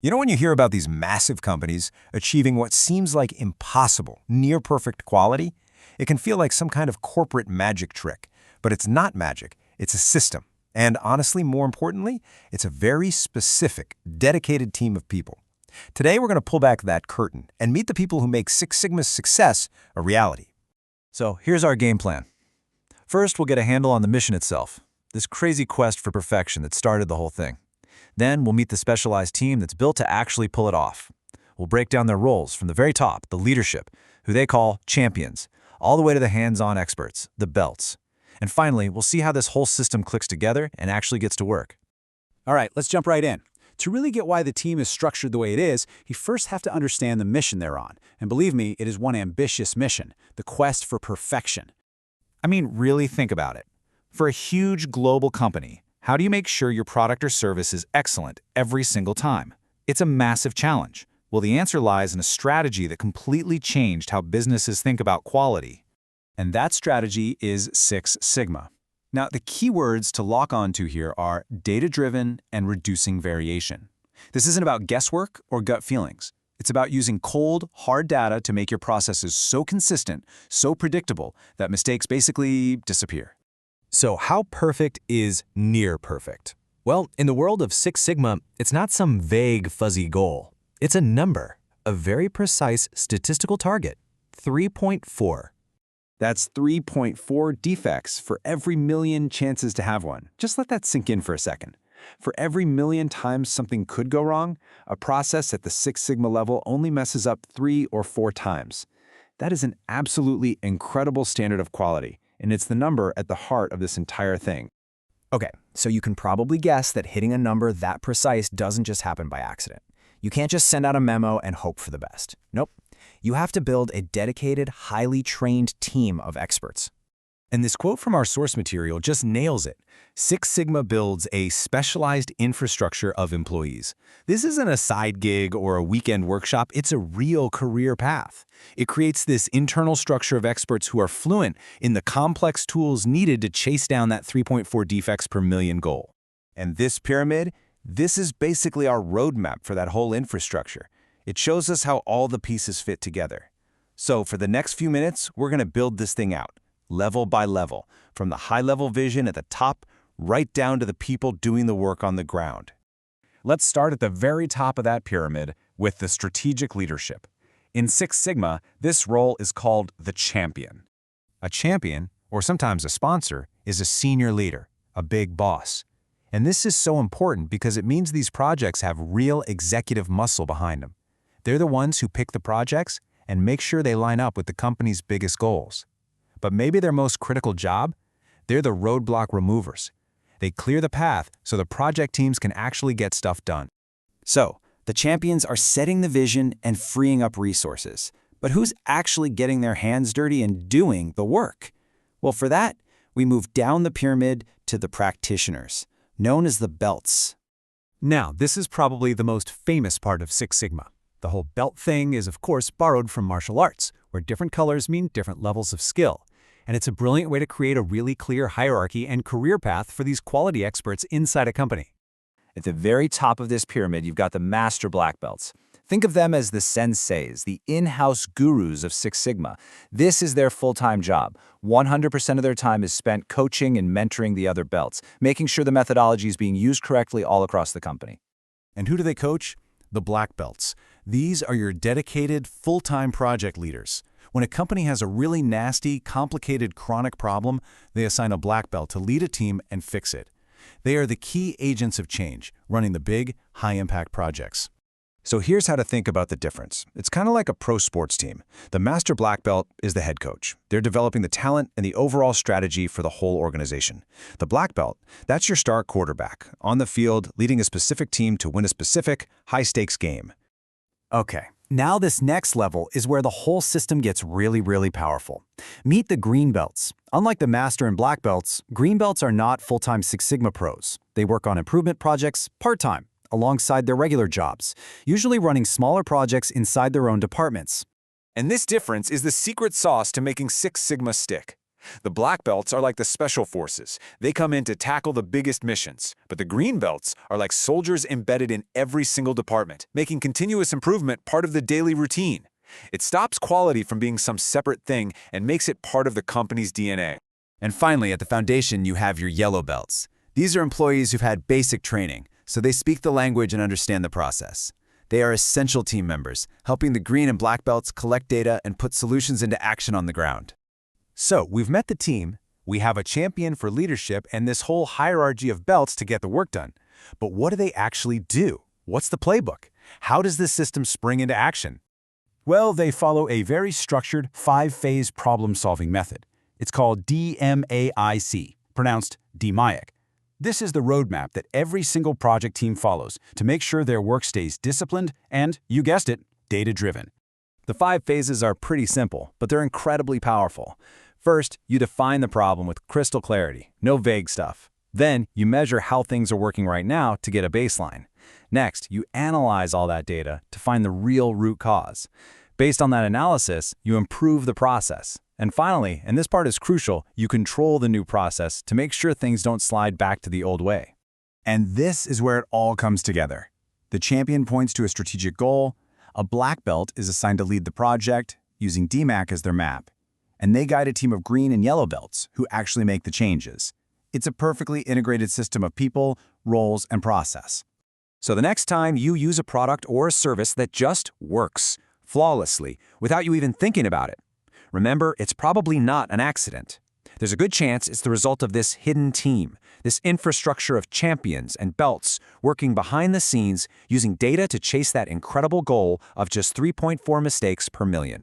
You know when you hear about these massive companies achieving what seems like impossible, near-perfect quality? It can feel like some kind of corporate magic trick, but it's not magic, it's a system. And honestly, more importantly, it's a very specific, dedicated team of people. Today, we're going to pull back that curtain and meet the people who make Six Sigma's success a reality. So here's our game plan. First, we'll get a handle on the mission itself, this crazy quest for perfection that started the whole thing. Then we'll meet the specialized team that's built to actually pull it off. We'll break down their roles from the very top, the leadership, who they call champions, all the way to the hands-on experts, the belts. And finally, we'll see how this whole system clicks together and actually gets to work. All right, let's jump right in. To really get why the team is structured the way it is, you first have to understand the mission they're on. And believe me, it is one ambitious mission, the quest for perfection. I mean, really think about it. For a huge global company, how do you make sure your product or service is excellent every single time? It's a massive challenge. Well, the answer lies in a strategy that completely changed how businesses think about quality. And that strategy is Six Sigma. Now, the key words to lock onto here are data-driven and reducing variation. This isn't about guesswork or gut feelings. It's about using cold, hard data to make your processes so consistent, so predictable, that mistakes basically disappear. So how perfect is near perfect? Well, in the world of Six Sigma, it's not some vague, fuzzy goal. It's a number, a very precise statistical target, 3.4. That's 3.4 defects for every million chances to have one. Just let that sink in for a second. For every million times something could go wrong, a process at the Six Sigma level only messes up 3 or 4 times. That is an absolutely incredible standard of quality, and it's the number at the heart of this entire thing. Okay, so you can probably guess that hitting a number that precise doesn't just happen by accident. You can't just send out a memo and hope for the best. Nope. You have to build a dedicated, highly trained team of experts. And this quote from our source material just nails it. Six Sigma builds a specialized infrastructure of employees. This isn't a side gig or a weekend workshop, it's a real career path. It creates this internal structure of experts who are fluent in the complex tools needed to chase down that 3.4 defects per million goal. And this pyramid, this is basically our roadmap for that whole infrastructure. It shows us how all the pieces fit together. So for the next few minutes, we're going to build this thing out, level by level, from the high-level vision at the top right down to the people doing the work on the ground. Let's start at the very top of that pyramid with the strategic leadership. In Six Sigma, this role is called the champion. A champion, or sometimes a sponsor, is a senior leader, a big boss. And this is so important because it means these projects have real executive muscle behind them. They're the ones who pick the projects and make sure they line up with the company's biggest goals. But maybe their most critical job? They're the roadblock removers. They clear the path so the project teams can actually get stuff done. So, the champions are setting the vision and freeing up resources. But who's actually getting their hands dirty and doing the work? Well, for that, we move down the pyramid to the practitioners, known as the belts. Now, this is probably the most famous part of Six Sigma. The whole belt thing is, of course, borrowed from martial arts, where different colors mean different levels of skill. And it's a brilliant way to create a really clear hierarchy and career path for these quality experts inside a company. At the very top of this pyramid, you've got the master black belts. Think of them as the senseis, the in-house gurus of Six Sigma. This is their full-time job. 100% of their time is spent coaching and mentoring the other belts, making sure the methodology is being used correctly all across the company. And who do they coach? The black belts. These are your dedicated, full-time project leaders. When a company has a really nasty, complicated, chronic problem, they assign a black belt to lead a team and fix it. They are the key agents of change, running the big, high-impact projects. So here's how to think about the difference. It's kind of like a pro sports team. The master black belt is the head coach. They're developing the talent and the overall strategy for the whole organization. The black belt, that's your star quarterback, on the field, leading a specific team to win a specific, high-stakes game. Okay, now this next level is where the whole system gets really, really powerful. Meet the green belts. Unlike the master and black belts, green belts are not full-time Six Sigma pros. They work on improvement projects part-time, alongside their regular jobs, usually running smaller projects inside their own departments. And this difference is the secret sauce to making Six Sigma stick. The black belts are like the special forces. They come in to tackle the biggest missions. But the green belts are like soldiers embedded in every single department, making continuous improvement part of the daily routine. It stops quality from being some separate thing and makes it part of the company's DNA. And finally, at the foundation, you have your yellow belts. These are employees who've had basic training, so they speak the language and understand the process. They are essential team members, helping the green and black belts collect data and put solutions into action on the ground. So, we've met the team, we have a champion for leadership and this whole hierarchy of belts to get the work done. But what do they actually do? What's the playbook? How does this system spring into action? Well, they follow a very structured 5-phase problem-solving method. It's called DMAIC, pronounced DMAIC. This is the roadmap that every single project team follows to make sure their work stays disciplined and, you guessed it, data-driven. The 5 phases are pretty simple, but they're incredibly powerful. First, you define the problem with crystal clarity, no vague stuff. Then, you measure how things are working right now to get a baseline. Next, you analyze all that data to find the real root cause. Based on that analysis, you improve the process. And finally, and this part is crucial, you control the new process to make sure things don't slide back to the old way. And this is where it all comes together. The champion points to a strategic goal, a black belt is assigned to lead the project, using DMAIC as their map, and they guide a team of green and yellow belts who actually make the changes. It's a perfectly integrated system of people, roles, and process. So the next time you use a product or a service that just works flawlessly without you even thinking about it, remember, it's probably not an accident. There's a good chance it's the result of this hidden team, this infrastructure of champions and belts working behind the scenes using data to chase that incredible goal of just 3.4 mistakes per million.